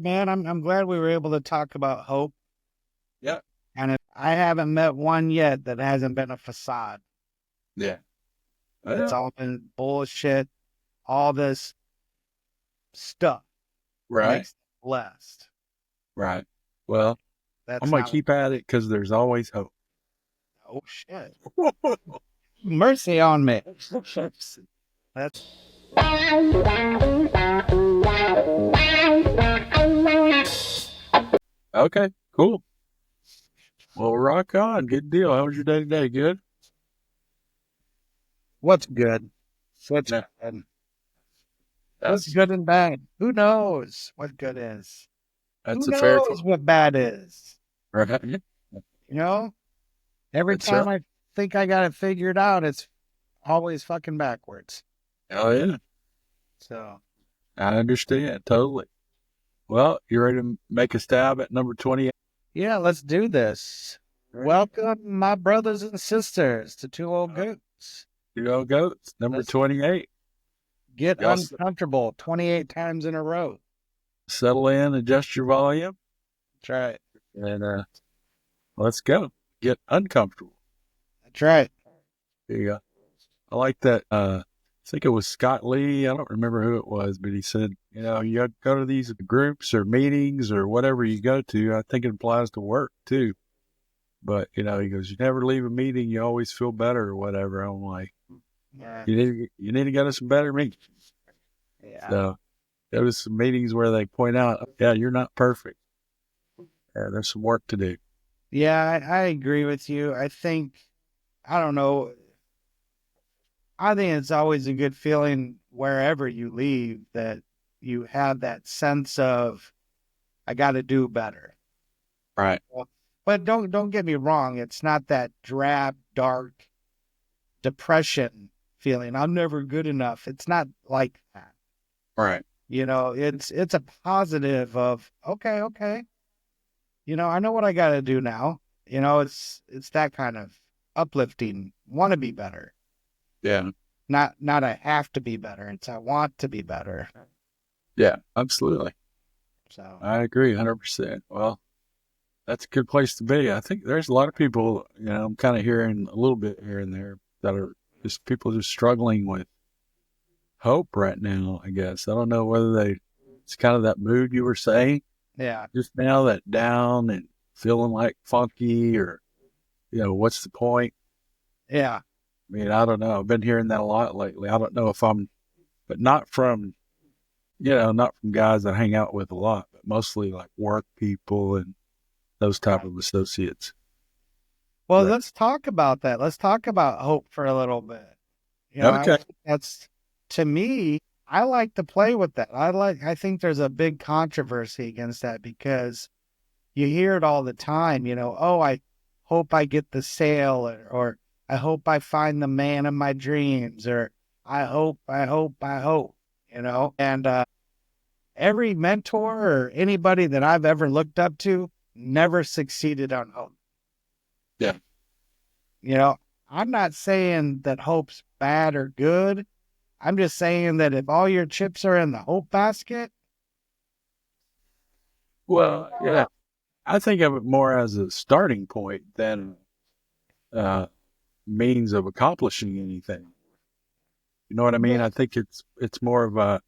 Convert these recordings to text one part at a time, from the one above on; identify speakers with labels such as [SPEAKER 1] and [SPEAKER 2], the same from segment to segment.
[SPEAKER 1] Man, I'm glad we were able to talk about hope.
[SPEAKER 2] Yeah.
[SPEAKER 1] And I haven't met one yet that hasn't been a facade.
[SPEAKER 2] Yeah.
[SPEAKER 1] It's
[SPEAKER 2] Well,
[SPEAKER 1] all been bullshit. All this stuff
[SPEAKER 2] right.
[SPEAKER 1] makes it blessed.
[SPEAKER 2] Right. Well, I'm
[SPEAKER 1] That's
[SPEAKER 2] going to
[SPEAKER 1] not
[SPEAKER 2] keep at it because there's always hope.
[SPEAKER 1] oh shit. Mercy on me. That's
[SPEAKER 2] Okay. Cool. Well, rock on. Good deal. How was your day today? Good?
[SPEAKER 1] what's good. What's
[SPEAKER 2] Yeah.
[SPEAKER 1] good. What's
[SPEAKER 2] That's,
[SPEAKER 1] good and bad? Who knows what good is? Who
[SPEAKER 2] that's a fair
[SPEAKER 1] knows
[SPEAKER 2] point.
[SPEAKER 1] what bad is?
[SPEAKER 2] Right.
[SPEAKER 1] You know? Every
[SPEAKER 2] That's right.
[SPEAKER 1] time I think I got it figured out, it's always fucking backwards.
[SPEAKER 2] Oh, yeah.
[SPEAKER 1] So
[SPEAKER 2] I understand. Totally. Well, you ready to make a stab at number 28?
[SPEAKER 1] yeah, let's do this. Welcome, my brothers and sisters, to Two Old Goats.
[SPEAKER 2] Here you go. It's number
[SPEAKER 1] Let's
[SPEAKER 2] 28.
[SPEAKER 1] get
[SPEAKER 2] Y'all
[SPEAKER 1] uncomfortable 28 times in a row.
[SPEAKER 2] settle in, adjust your volume,
[SPEAKER 1] That's right.
[SPEAKER 2] and let's go. Get uncomfortable.
[SPEAKER 1] That's right.
[SPEAKER 2] There you go. I like that. I think it was Scott Lee. I don't remember who it was, but he said, you go to these groups or meetings or whatever you go to. I think it applies to work too. But, he goes, you never leave a meeting. You always feel better or whatever. I'm like,
[SPEAKER 1] Yeah.
[SPEAKER 2] you need to go to some better meetings.
[SPEAKER 1] Yeah.
[SPEAKER 2] So go to some meetings where they point out, yeah, you're not perfect. Yeah, there's some work to do.
[SPEAKER 1] Yeah, I agree with you. I don't know. I think it's always a good feeling wherever you leave that you have that sense of, I got to do better.
[SPEAKER 2] Right.
[SPEAKER 1] But don't get me wrong. It's not that drab, dark depression feeling. I'm never good enough. It's not like that.
[SPEAKER 2] Right.
[SPEAKER 1] It's a positive of okay. I know what I got to do now. It's that kind of uplifting. Want to be better.
[SPEAKER 2] Yeah.
[SPEAKER 1] Not I have to be better. It's I want to be better.
[SPEAKER 2] Yeah, absolutely.
[SPEAKER 1] So
[SPEAKER 2] I agree 100%. Well, that's a good place to be. I think there's a lot of people, I'm kind of hearing a little bit here and there that are just people just struggling with hope right now, I guess. I don't know whether it's kind of that mood you were saying
[SPEAKER 1] yeah,
[SPEAKER 2] just now, that down and feeling like funky or, what's the point?
[SPEAKER 1] yeah.
[SPEAKER 2] I mean, I don't know. I've been hearing that a lot lately. I don't know if but not from guys I hang out with a lot, but mostly like work people and those type
[SPEAKER 1] Right.
[SPEAKER 2] of associates.
[SPEAKER 1] Well,
[SPEAKER 2] But
[SPEAKER 1] let's talk about that. Let's talk about hope for a little bit. I
[SPEAKER 2] okay.
[SPEAKER 1] think that's to me, I like to play with that. I think there's a big controversy against that because you hear it all the time, oh, I hope I get the sale or I hope I find the man of my dreams or I hope, and every mentor or anybody that I've ever looked up to never succeeded on hope.
[SPEAKER 2] Yeah.
[SPEAKER 1] You know, I'm not saying that hope's bad or good. I'm just saying that if all your chips are in the hope basket,
[SPEAKER 2] Well, yeah. I think of it more as a starting point than uh, means of accomplishing anything. You know what I mean?
[SPEAKER 1] yeah,
[SPEAKER 2] I think it's more of a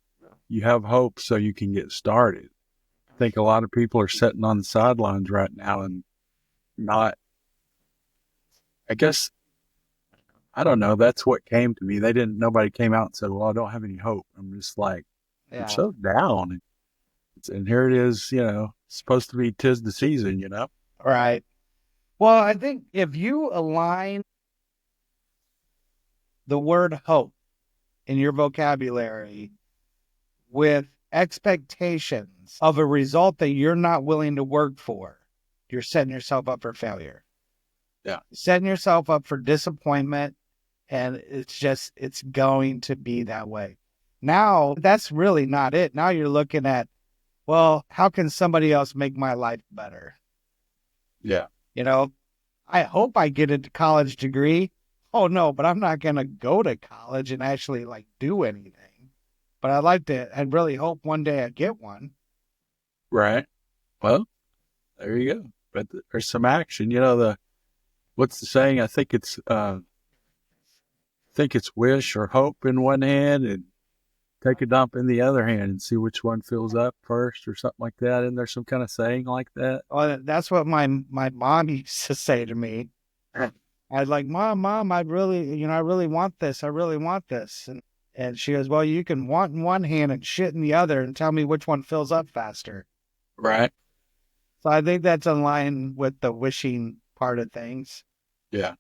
[SPEAKER 2] you have hope so you can get started. I think a lot of people are sitting on the sidelines right now and not. I guess I don't know. That's what came to me. Nobody came out and said, "Well, I don't have any hope." I'm just like, I'm
[SPEAKER 1] yeah,
[SPEAKER 2] so down, and here it is. Supposed to be 'tis the season.
[SPEAKER 1] right. Well, I think if you align the word hope in your vocabulary with expectations of a result that you're not willing to work for, you're setting yourself up for failure.
[SPEAKER 2] Yeah.
[SPEAKER 1] Setting yourself up for disappointment, and it's going to be that way. Now, that's really not it. Now you're looking at, well, how can somebody else make my life better?
[SPEAKER 2] Yeah.
[SPEAKER 1] You know, I hope I get a college degree. Oh no, but I'm not going to go to college and actually do anything. But I'd really hope one day I get one.
[SPEAKER 2] Right. Well, there you go. But there's some action. What's the saying? I think it's wish or hope in one hand and take a dump in the other hand and see which one fills up first or something like that. Isn't there some kind of saying like that?
[SPEAKER 1] Well, that's what my mom used to say to me. I'd like, mom, I really want this. I really want this. And she goes, well, you can want in one hand and shit in the other and tell me which one fills up faster.
[SPEAKER 2] Right.
[SPEAKER 1] So I think that's in line with the wishing part of things.
[SPEAKER 2] Yeah.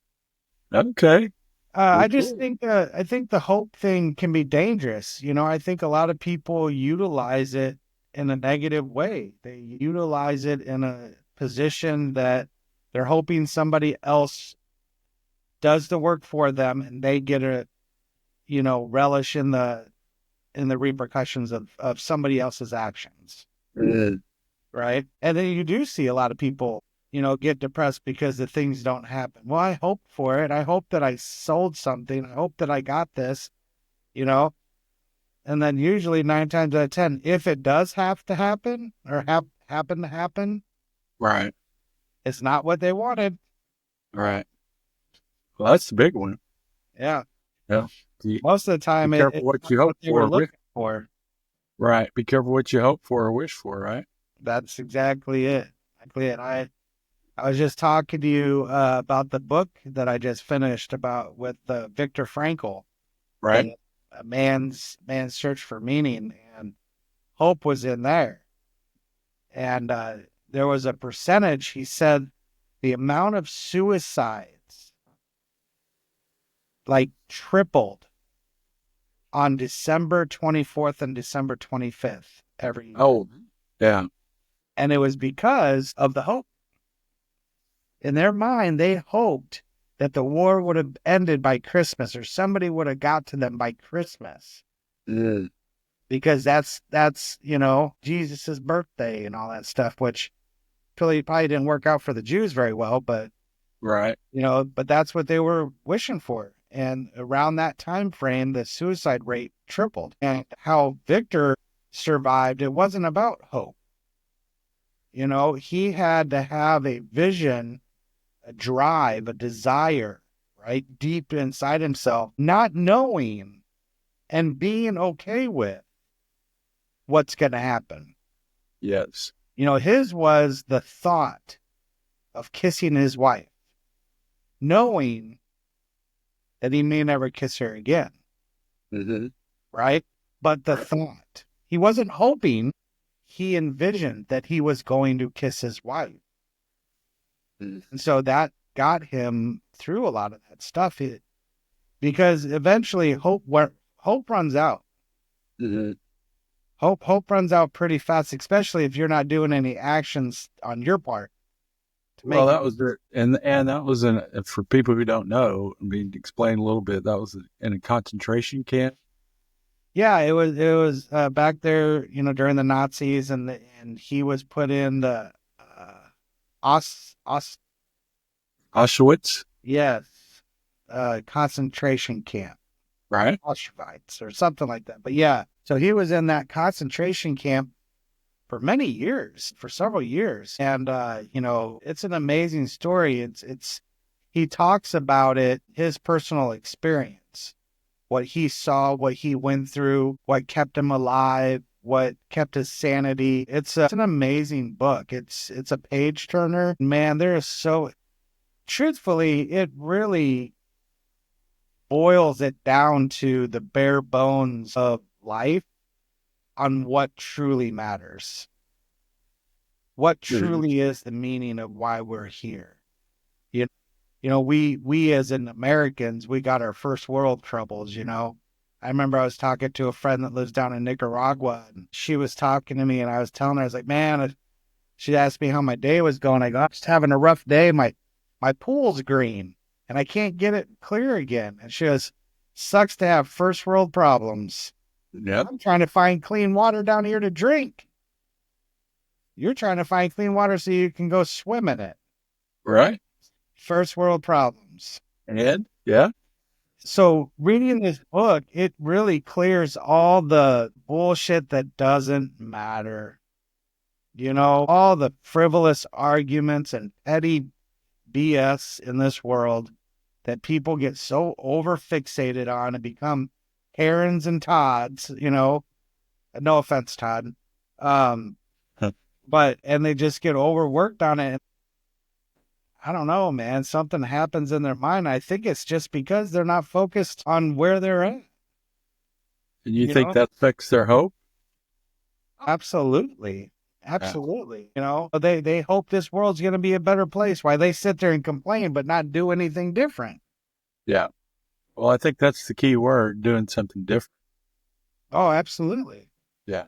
[SPEAKER 2] Okay. Well,
[SPEAKER 1] I just
[SPEAKER 2] cool.
[SPEAKER 1] think I think the hope thing can be dangerous. I think a lot of people utilize it in a negative way. They utilize it in a position that they're hoping somebody else does the work for them and they get a relish in the repercussions of somebody else's actions,
[SPEAKER 2] Mm,
[SPEAKER 1] right? And then you do see a lot of people get depressed because the things don't happen. Well, I hope for it. I hope that I sold something. I hope that I got this, you know and then usually 9 times out of 10, if it does have to happen or happen to happen,
[SPEAKER 2] right.
[SPEAKER 1] it's not what they wanted.
[SPEAKER 2] Right. Well, that's the big one.
[SPEAKER 1] Yeah,
[SPEAKER 2] Yeah. Be,
[SPEAKER 1] most of the
[SPEAKER 2] be
[SPEAKER 1] time
[SPEAKER 2] careful
[SPEAKER 1] it's
[SPEAKER 2] what
[SPEAKER 1] not
[SPEAKER 2] you
[SPEAKER 1] what
[SPEAKER 2] hope
[SPEAKER 1] they were
[SPEAKER 2] for or wish.
[SPEAKER 1] looking for.
[SPEAKER 2] Right. Be careful what you hope for or wish for. Right.
[SPEAKER 1] That's exactly it. Exactly it. I was just talking to you about the book that I just finished about with Viktor Frankl,
[SPEAKER 2] Right.
[SPEAKER 1] the man's search for meaning, and hope was in there. And there was a percentage. He said the amount of suicides like tripled on December 24th and December 25th every year,
[SPEAKER 2] Oh, yeah.
[SPEAKER 1] and it was because of the hope. In their mind, they hoped that the war would have ended by Christmas or somebody would have got to them by Christmas
[SPEAKER 2] Mm,
[SPEAKER 1] because that's Jesus's birthday and all that stuff, which probably didn't work out for the Jews very well, but
[SPEAKER 2] right.
[SPEAKER 1] but that's what they were wishing for. And around that time frame, the suicide rate tripled. And how Victor survived, it wasn't about hope. He had to have a vision, a drive, a desire, right? Deep inside himself, not knowing and being okay with what's going to happen.
[SPEAKER 2] Yes.
[SPEAKER 1] His was the thought of kissing his wife, knowing that he may never kiss her again,
[SPEAKER 2] Mm-hmm.
[SPEAKER 1] right? But the thought, he wasn't hoping, he envisioned that he was going to kiss his wife.
[SPEAKER 2] Mm-hmm.
[SPEAKER 1] And so that got him through a lot of that stuff. Because eventually hope runs out.
[SPEAKER 2] Mm-hmm.
[SPEAKER 1] Hope runs out pretty fast, especially if you're not doing any actions on your part to
[SPEAKER 2] Well,
[SPEAKER 1] make it.
[SPEAKER 2] that was it, and that was for people who don't know. I mean, explain a little bit. That was in a concentration camp.
[SPEAKER 1] Yeah, it was back there, during the Nazis, and he was put in the Os
[SPEAKER 2] Auschwitz.
[SPEAKER 1] yes, concentration camp,
[SPEAKER 2] Right.
[SPEAKER 1] Auschwitz or something like that. But yeah, so he was in that concentration camp for many years, for several years. And it's an amazing story. It's he talks about it, his personal experience, what he saw, what he went through, what kept him alive, what kept his sanity. It's an amazing book. It's a page turner. Man, there is so truthfully, it really boils it down to the bare bones of life on what truly matters. What
[SPEAKER 2] Mm-hmm.
[SPEAKER 1] truly is the meaning of why we're here. You, we as in Americans, we got our first world troubles. I remember I was talking to a friend that lives down in Nicaragua, and she was talking to me, and I was telling her, I was like, man, she asked me how my day was going. I go, I'm just having a rough day. My pool's green and I can't get it clear again. And she goes, sucks to have first world problems.
[SPEAKER 2] Yep.
[SPEAKER 1] I'm trying to find clean water down here to drink. You're trying to find clean water so you can go swim in it.
[SPEAKER 2] Right.
[SPEAKER 1] First world problems.
[SPEAKER 2] And yeah.
[SPEAKER 1] So reading this book, it really clears all the bullshit that doesn't matter. All the frivolous arguments and petty BS in this world that people get so over fixated on and become Karens and Todds, no offense, Todd. Um, and they just get overworked on it. I don't know, man. Something happens in their mind. I think it's just because they're not focused on where they're at.
[SPEAKER 2] And you think that affects their hope?
[SPEAKER 1] Absolutely. Absolutely. They hope this world's going to be a better place. Why they sit there and complain, but not do anything different.
[SPEAKER 2] Yeah. Well, I think that's the key word, doing something different.
[SPEAKER 1] Oh, absolutely.
[SPEAKER 2] Yeah.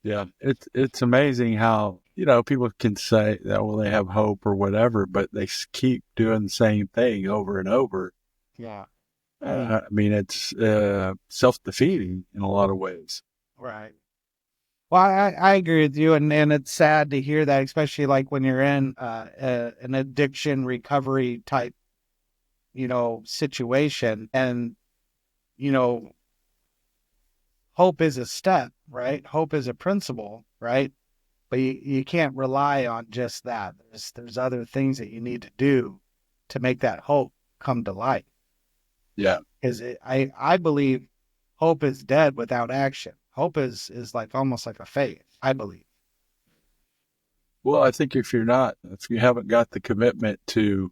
[SPEAKER 2] Yeah. It's amazing how, people can say that, well, they have hope or whatever, but they keep doing the same thing over and over.
[SPEAKER 1] Yeah.
[SPEAKER 2] I mean, it's self-defeating in a lot of ways.
[SPEAKER 1] Right. Well, I agree with you, and it's sad to hear that, especially like when you're in an addiction recovery type, situation, and hope is a step, right? Hope is a principle, right? But you can't rely on just that. There's other things that you need to do to make that hope come to life.
[SPEAKER 2] Yeah.
[SPEAKER 1] Because I believe hope is dead without action. Hope is like almost like a faith, I believe.
[SPEAKER 2] Well, I think if you haven't got the commitment to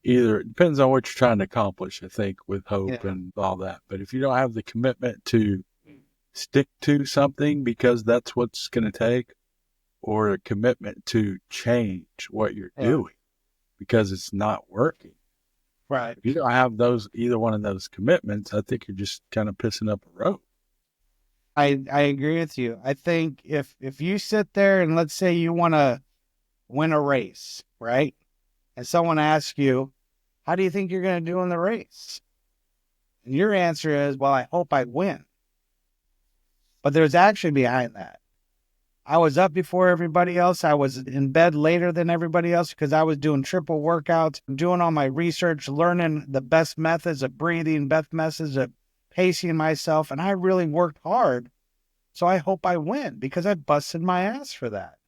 [SPEAKER 2] either, it depends on what you're trying to accomplish, I think, with hope and all that. But if you don't have the commitment to stick to something because that's what's going to take, or a commitment to change what you're doing because it's not working.
[SPEAKER 1] Right.
[SPEAKER 2] If you don't have either one of those commitments, I think you're just kind of pissing up a rope.
[SPEAKER 1] I agree with you. I think if you sit there and let's say you want to win a race, right? And someone asks you, how do you think you're going to do in the race? And your answer is, well, I hope I win. But there's action behind that. I was up before everybody else. I was in bed later than everybody else because I was doing triple workouts, doing all my research, learning the best methods of breathing, best methods of pacing myself. And I really worked hard. So I hope I win because I busted my ass for that.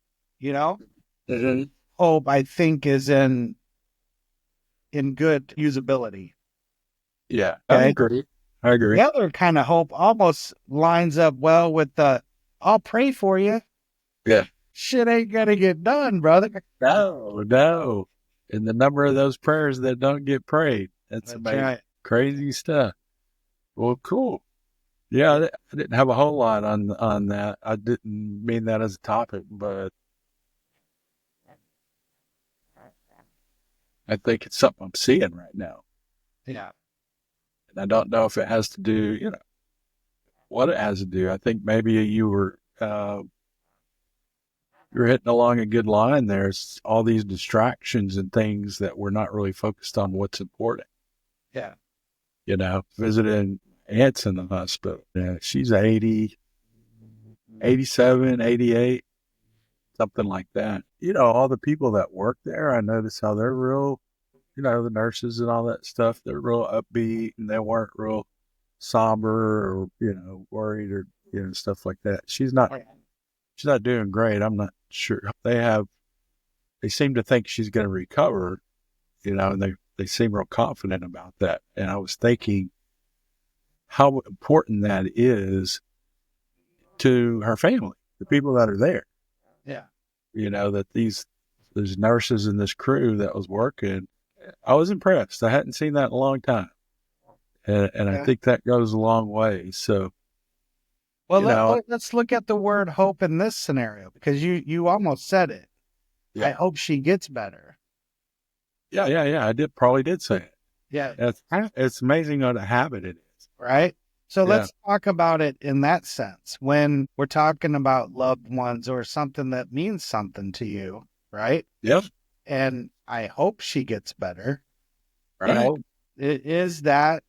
[SPEAKER 2] Mm-hmm.
[SPEAKER 1] Hope, I think, is in good usability.
[SPEAKER 2] Yeah,
[SPEAKER 1] Okay?
[SPEAKER 2] I agree.
[SPEAKER 1] The other kind of hope almost lines up well with the I'll pray for you.
[SPEAKER 2] Yeah.
[SPEAKER 1] Shit ain't gonna get done, brother.
[SPEAKER 2] No. And the number of those prayers that don't get prayed. That's amazing.
[SPEAKER 1] Right.
[SPEAKER 2] Crazy stuff. Well, cool. Yeah, I didn't have a whole lot on that. I didn't mean that as a topic, but I think it's something I'm seeing right now.
[SPEAKER 1] Yeah.
[SPEAKER 2] And I don't know if it has to do, what it has to do. I think maybe you're hitting along a good line. There's all these distractions and things that we're not really focused on what's important.
[SPEAKER 1] Yeah.
[SPEAKER 2] Visiting aunt's in the hospital. Yeah, she's 80, 87, 88, something like that. All the people that work there, I notice how they're real, the nurses and all that stuff, they're real upbeat and they weren't real somber or, worried or, stuff like that. She's not doing great. I'm not sure. They seem to think she's going to recover, and they seem real confident about that. And I was thinking how important that is to her family, the people that are there.
[SPEAKER 1] Yeah.
[SPEAKER 2] That these nurses and this crew that was working, I was impressed. I hadn't seen that in a long time. And I think that goes a long way. So,
[SPEAKER 1] well, let's look at the word hope in this scenario because you almost said it. Yeah. I hope she gets better.
[SPEAKER 2] Yeah. I probably did say it.
[SPEAKER 1] Yeah.
[SPEAKER 2] It's amazing what a habit it is.
[SPEAKER 1] Right. So let's talk about it in that sense. When we're talking about loved ones or something that means something to you, right?
[SPEAKER 2] Yep.
[SPEAKER 1] And I hope she gets better.
[SPEAKER 2] Right.
[SPEAKER 1] Is that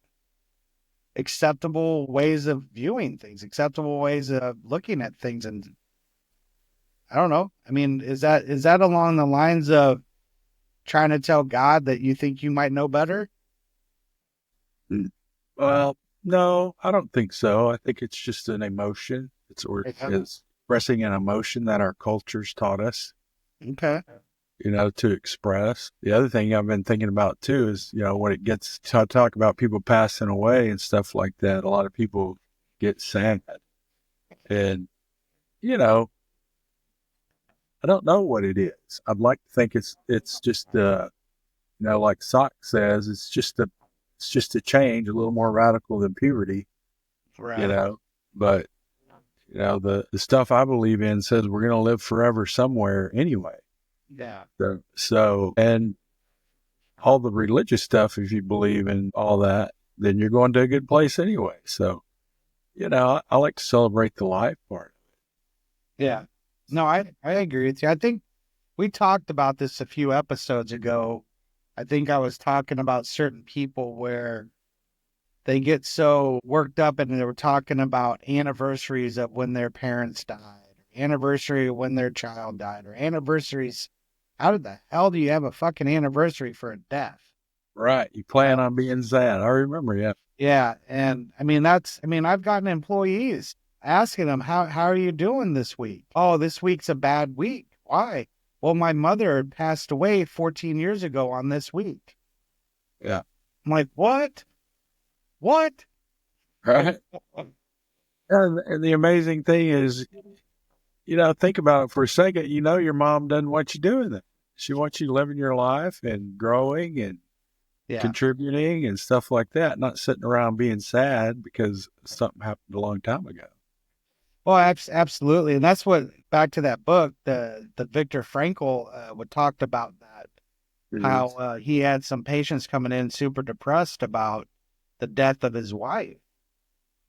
[SPEAKER 1] acceptable ways of viewing things, acceptable ways of looking at things? And I don't know. I mean, is that along the lines of trying to tell God that you think you might know better?
[SPEAKER 2] Well, no, I don't think so. I think it's just an emotion. It's expressing an emotion that our culture's taught us,
[SPEAKER 1] Okay.
[SPEAKER 2] to express. The other thing I've been thinking about too is, when it gets to talk about people passing away and stuff like that, a lot of people get sad. And, you know, I don't know what it is. I'd like to think it's just like Sock says, it's just a change, a little more radical than puberty, you
[SPEAKER 1] Right.
[SPEAKER 2] know. But the stuff I believe in says we're gonna live forever somewhere anyway.
[SPEAKER 1] Yeah.
[SPEAKER 2] So and all the religious stuff, if you believe in all that, then you're going to a good place anyway. So, I like to celebrate the life part.
[SPEAKER 1] Yeah. No, I agree with you. I think we talked about this a few episodes ago. I think I was talking about certain people where they get so worked up and they were talking about anniversaries of when their parents died, anniversary of when their child died, or anniversaries. How the hell do you have a fucking anniversary for a death?
[SPEAKER 2] Right. You
[SPEAKER 1] You
[SPEAKER 2] plan
[SPEAKER 1] know?
[SPEAKER 2] on being sad. I remember, yeah.
[SPEAKER 1] Yeah. And I've gotten employees asking them, how are you doing this week? Oh, this week's a bad week. Why? Well, my mother passed away 14 years ago on this week.
[SPEAKER 2] Yeah.
[SPEAKER 1] I'm like, what? What?
[SPEAKER 2] Right. And the amazing thing is, think about it for a second. Your mom doesn't want you doing that. She wants you living your life and growing and
[SPEAKER 1] Yeah.
[SPEAKER 2] contributing and stuff like that, not sitting around being sad because something happened a long time ago.
[SPEAKER 1] Well, absolutely. And that's what, back to that book, the Viktor Frankl would talked about that, how
[SPEAKER 2] Mm-hmm.
[SPEAKER 1] he had some patients coming in super depressed about the death of his wife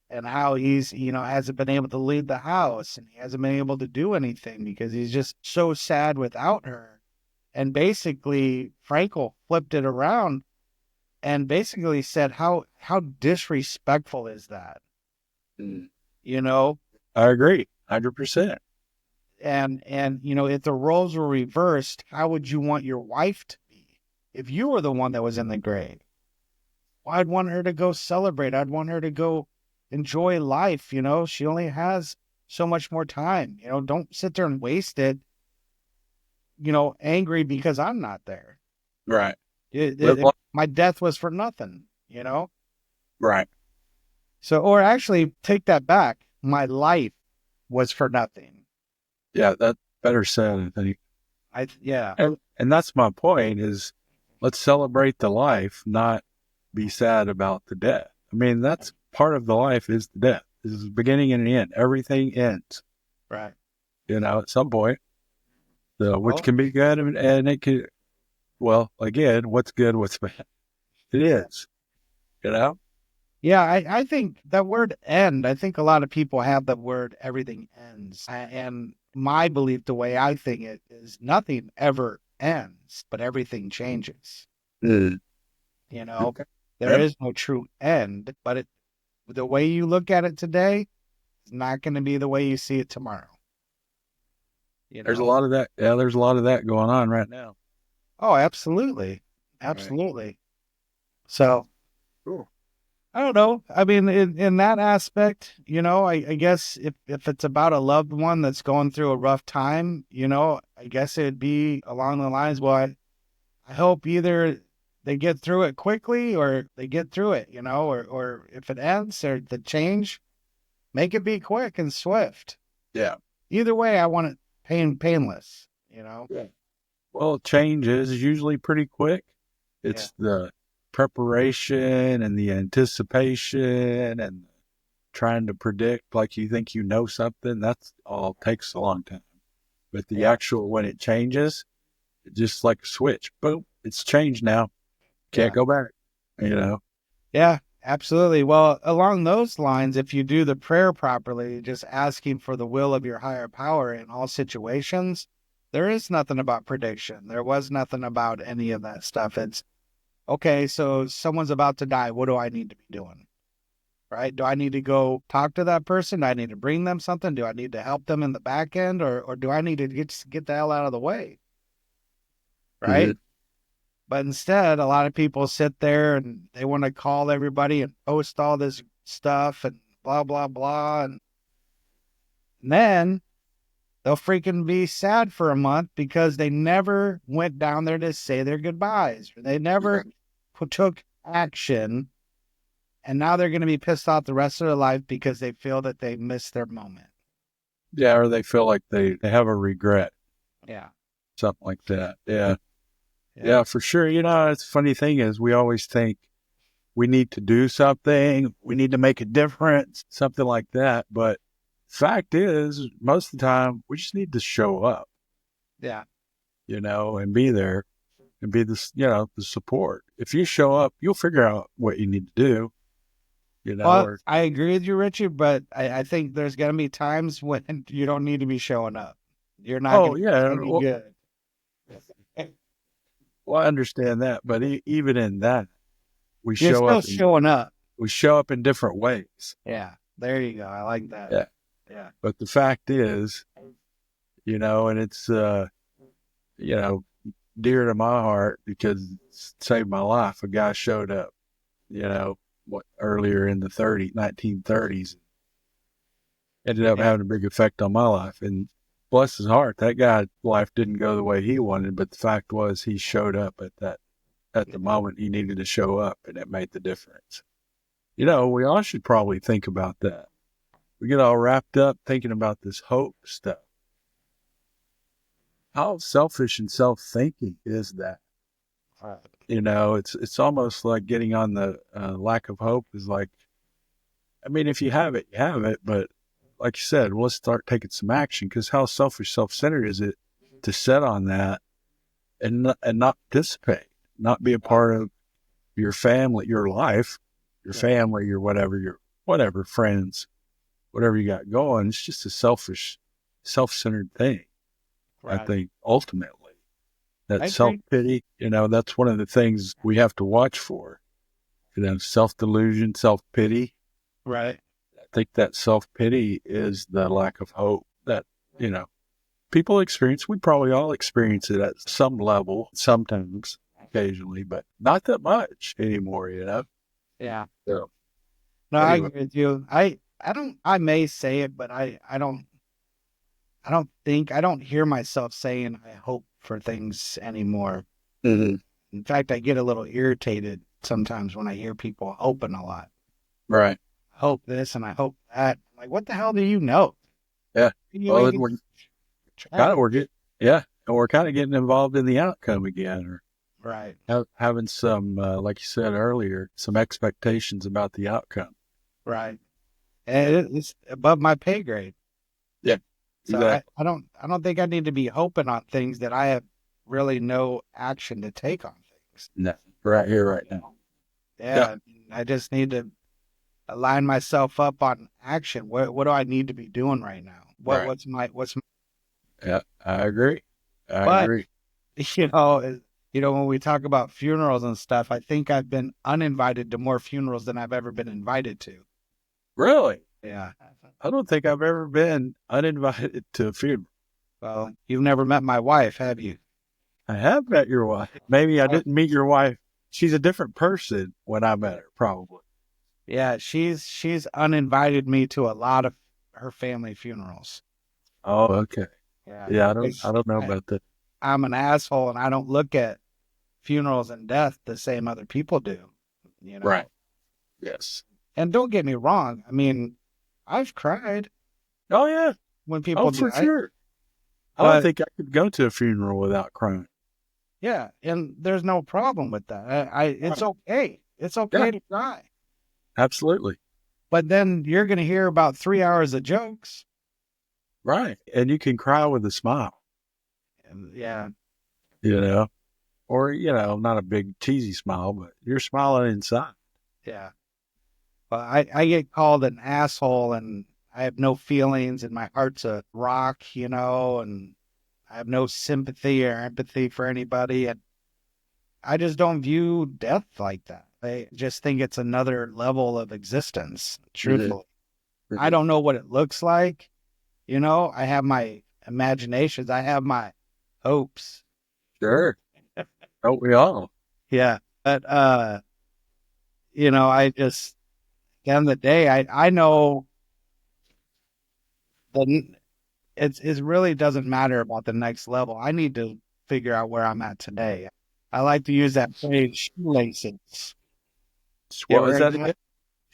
[SPEAKER 1] and how he's, hasn't been able to leave the house and he hasn't been able to do anything because he's just so sad without her. And basically, Frankl flipped it around and basically said, how disrespectful is that? You know,
[SPEAKER 2] I agree, 100%.
[SPEAKER 1] and if the roles were reversed, how would you want your wife to be if you were the one that was in the grave? Well, I'd want her to go celebrate. I'd want her to go enjoy life. She only has so much more time. Don't sit there and waste it, angry because I'm not there.
[SPEAKER 2] Right. Live life.
[SPEAKER 1] My death was for nothing.
[SPEAKER 2] Right.
[SPEAKER 1] So, or actually take that back. My life was for nothing.
[SPEAKER 2] Yeah, that's better said, I think.
[SPEAKER 1] Yeah.
[SPEAKER 2] And that's my point is let's celebrate the life, not be sad about the death. I mean, that's part of the life is the death. This is the beginning and the end. Everything ends,
[SPEAKER 1] Right.
[SPEAKER 2] at some point, which
[SPEAKER 1] Well,
[SPEAKER 2] can be good and it can, well, again, what's good, what's bad. It is, you know?
[SPEAKER 1] yeah, I think that word end, I think a lot of people have the word everything ends. And my belief, the way I think it is nothing ever ends, but everything changes.
[SPEAKER 2] Mm.
[SPEAKER 1] You know,
[SPEAKER 2] Okay.
[SPEAKER 1] there
[SPEAKER 2] Yep.
[SPEAKER 1] is no true end, but the way you look at it today is not going to be the way you see it tomorrow. You
[SPEAKER 2] There's a
[SPEAKER 1] know?
[SPEAKER 2] lot of that. Yeah, there's a lot of that going on right now.
[SPEAKER 1] Oh, absolutely.
[SPEAKER 2] Right.
[SPEAKER 1] Absolutely. So
[SPEAKER 2] Cool.
[SPEAKER 1] I don't know. I mean, in that aspect, I guess if it's about a loved one that's going through a rough time, I guess it'd be along the lines, well, I hope either they get through it quickly or they get through it, or if it ends or the change, make it be quick and swift.
[SPEAKER 2] Yeah.
[SPEAKER 1] Either way, I want it painless.
[SPEAKER 2] Yeah. Well, change is usually pretty quick.
[SPEAKER 1] Yeah.
[SPEAKER 2] It's the preparation and the anticipation and trying to predict like you think something. That's all takes a long time. But the
[SPEAKER 1] Yeah.
[SPEAKER 2] actual when it changes, it's just like a switch. Boom, it's changed now. Can't
[SPEAKER 1] Yeah.
[SPEAKER 2] go back. You know.
[SPEAKER 1] Yeah, absolutely. Well, along those lines, if you do the prayer properly, just asking for the will of your higher power in all situations, there is nothing about prediction. There was nothing about any of that stuff. It's okay, so someone's about to die. What do I need to be doing? Right? Do I need to go talk to that person? Do I need to bring them something? Do I need to help them in the back end? Or do I need to get the hell out of the way? Right?
[SPEAKER 2] Mhm.
[SPEAKER 1] But instead, a lot of people sit there and they want to call everybody and post all this stuff and blah, blah, blah. And then they'll freaking be sad for a month because they never went down there to say their goodbyes. They never took action. And now they're going to be pissed off the rest of their life because they feel that they missed their moment.
[SPEAKER 2] Yeah, or they feel like they have a regret,
[SPEAKER 1] Yeah.
[SPEAKER 2] something like that. Yeah.
[SPEAKER 1] Yeah.
[SPEAKER 2] Yeah, for sure. It's the funny thing is we always think we need to do something, we need to make a difference, something like that. But fact is, most of the time, we just need to show up,
[SPEAKER 1] Yeah.
[SPEAKER 2] and be there and be the support. If you show up, you'll figure out what you need to do,
[SPEAKER 1] Well,
[SPEAKER 2] or,
[SPEAKER 1] I agree with you, Richie, but I think there's going to be times when you don't need to be showing up. You're not going
[SPEAKER 2] oh,
[SPEAKER 1] to
[SPEAKER 2] yeah,
[SPEAKER 1] be any good.
[SPEAKER 2] well, I understand that. But even in that, we
[SPEAKER 1] You're
[SPEAKER 2] show
[SPEAKER 1] still
[SPEAKER 2] up
[SPEAKER 1] showing up.
[SPEAKER 2] in different ways.
[SPEAKER 1] Yeah. There you go. I like that.
[SPEAKER 2] Yeah.
[SPEAKER 1] Yeah.
[SPEAKER 2] But the fact is, and it's, you know, dear to my heart because it saved my life. A guy showed up, earlier in the 1930s, ended up
[SPEAKER 1] Yeah.
[SPEAKER 2] having a big effect on my life. And bless his heart, that guy's life didn't go the way he wanted, but the fact was he showed up at the moment he needed to show up, and it made the difference. We all should probably think about that. We get all wrapped up thinking about this hope stuff. How selfish and self-thinking is that? It's almost like getting on the lack of hope is like, I mean, if you have it, you have it. But like you said, let's start taking some action, because how selfish, self-centered is it to set on that and not participate, not be a part of your family, your life, your family, your whatever friends, whatever you got going. It's just a selfish, self-centered thing. I
[SPEAKER 1] Right.
[SPEAKER 2] think ultimately that
[SPEAKER 1] I agree.
[SPEAKER 2] self-pity, that's one of the things we have to watch for. Self-delusion, self-pity.
[SPEAKER 1] Right.
[SPEAKER 2] I think that self-pity is the lack of hope that, you know, people experience. We probably all experience it at some level, sometimes, occasionally, but not that much anymore.
[SPEAKER 1] Yeah.
[SPEAKER 2] So,
[SPEAKER 1] No, I
[SPEAKER 2] anyway,
[SPEAKER 1] agree with you. I may say it, but I don't hear myself saying I hope for things anymore.
[SPEAKER 2] mhm,
[SPEAKER 1] In fact, I get a little irritated sometimes when I hear people hoping a lot.
[SPEAKER 2] right.
[SPEAKER 1] I hope this and I hope that. I'm like, what the hell do you know?
[SPEAKER 2] Yeah.
[SPEAKER 1] You
[SPEAKER 2] Well,
[SPEAKER 1] ain't
[SPEAKER 2] then we're kind
[SPEAKER 1] try.
[SPEAKER 2] of, yeah, and we're kind of getting involved in the outcome again, or
[SPEAKER 1] Right.
[SPEAKER 2] having some, like you said earlier, some expectations about the outcome.
[SPEAKER 1] Right. And it's above my pay grade.
[SPEAKER 2] Yeah,
[SPEAKER 1] So
[SPEAKER 2] exactly.
[SPEAKER 1] I don't think I need to be hoping on things that I have really no action to take on things.
[SPEAKER 2] No, right here, right now. Yeah,
[SPEAKER 1] Yeah. I just need to align myself up on action. What do I need to be doing right now?
[SPEAKER 2] right.
[SPEAKER 1] What's my,
[SPEAKER 2] Yeah, I agree. I
[SPEAKER 1] but
[SPEAKER 2] agree.
[SPEAKER 1] you know, when we talk about funerals and stuff, I think I've been uninvited to more funerals than I've ever been invited to.
[SPEAKER 2] Really?
[SPEAKER 1] Yeah.
[SPEAKER 2] I don't think I've ever been uninvited to a funeral.
[SPEAKER 1] Well, you've never met my wife, have you?
[SPEAKER 2] I have met your wife. Maybe I didn't meet your wife. She's a different person when I met her, probably.
[SPEAKER 1] Yeah, she's uninvited me to a lot of her family funerals.
[SPEAKER 2] Oh, okay.
[SPEAKER 1] Yeah.
[SPEAKER 2] Yeah, I
[SPEAKER 1] Because
[SPEAKER 2] don't know about that.
[SPEAKER 1] I'm an asshole and I don't look at funerals and death the same other people do, you
[SPEAKER 2] Right.
[SPEAKER 1] know.
[SPEAKER 2] Yes.
[SPEAKER 1] And don't get me wrong. I mean, I've cried
[SPEAKER 2] Oh, yeah.
[SPEAKER 1] when
[SPEAKER 2] Oh,
[SPEAKER 1] people
[SPEAKER 2] for
[SPEAKER 1] die,
[SPEAKER 2] sure. I don't
[SPEAKER 1] but
[SPEAKER 2] think I could go to a funeral without crying.
[SPEAKER 1] yeah, and there's no problem with that. It's
[SPEAKER 2] Right.
[SPEAKER 1] okay. It's
[SPEAKER 2] Yeah,
[SPEAKER 1] okay to cry.
[SPEAKER 2] absolutely.
[SPEAKER 1] But then you're going to hear about 3 hours of jokes.
[SPEAKER 2] Right. And you can cry with a smile,
[SPEAKER 1] And yeah,
[SPEAKER 2] you know, or, not a big cheesy smile, but you're smiling inside.
[SPEAKER 1] yeah. Well, I get called an asshole and I have no feelings and my heart's a rock, and I have no sympathy or empathy for anybody. And I just don't view death like that. I just think it's another level of existence,
[SPEAKER 2] Mhm.
[SPEAKER 1] truthfully. I
[SPEAKER 2] Mhm.
[SPEAKER 1] don't know what it looks like. I have my imaginations, I have my hopes.
[SPEAKER 2] Sure. Don't we all?
[SPEAKER 1] Yeah. But, I just, at the end of the day, I know the it really doesn't matter about the next level. I need to figure out where I'm at today. I like to use that phrase shoelaces. You
[SPEAKER 2] What
[SPEAKER 1] ever
[SPEAKER 2] was
[SPEAKER 1] heard
[SPEAKER 2] that
[SPEAKER 1] that?
[SPEAKER 2] again?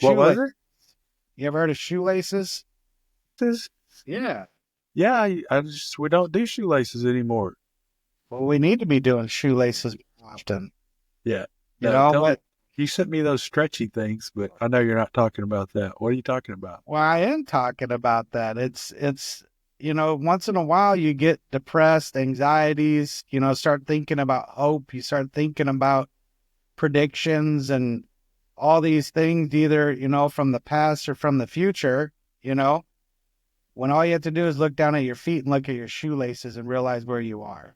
[SPEAKER 2] What was
[SPEAKER 1] Shoelace.
[SPEAKER 2] it?
[SPEAKER 1] You ever heard of shoelaces?
[SPEAKER 2] This-
[SPEAKER 1] Yeah.
[SPEAKER 2] Yeah, we don't do shoelaces anymore.
[SPEAKER 1] Well, we need to be doing shoelaces more often.
[SPEAKER 2] Yeah.
[SPEAKER 1] You
[SPEAKER 2] No,
[SPEAKER 1] know
[SPEAKER 2] tell me.
[SPEAKER 1] what?
[SPEAKER 2] You sent me those stretchy things, but I know you're not talking about that. What are you talking about?
[SPEAKER 1] Well, I am talking about that. Once in a while you get depressed, anxieties, start thinking about hope. You start thinking about predictions and all these things, either, from the past or from the future, you know, when all you have to do is look down at your feet and look at your shoelaces and realize where you are.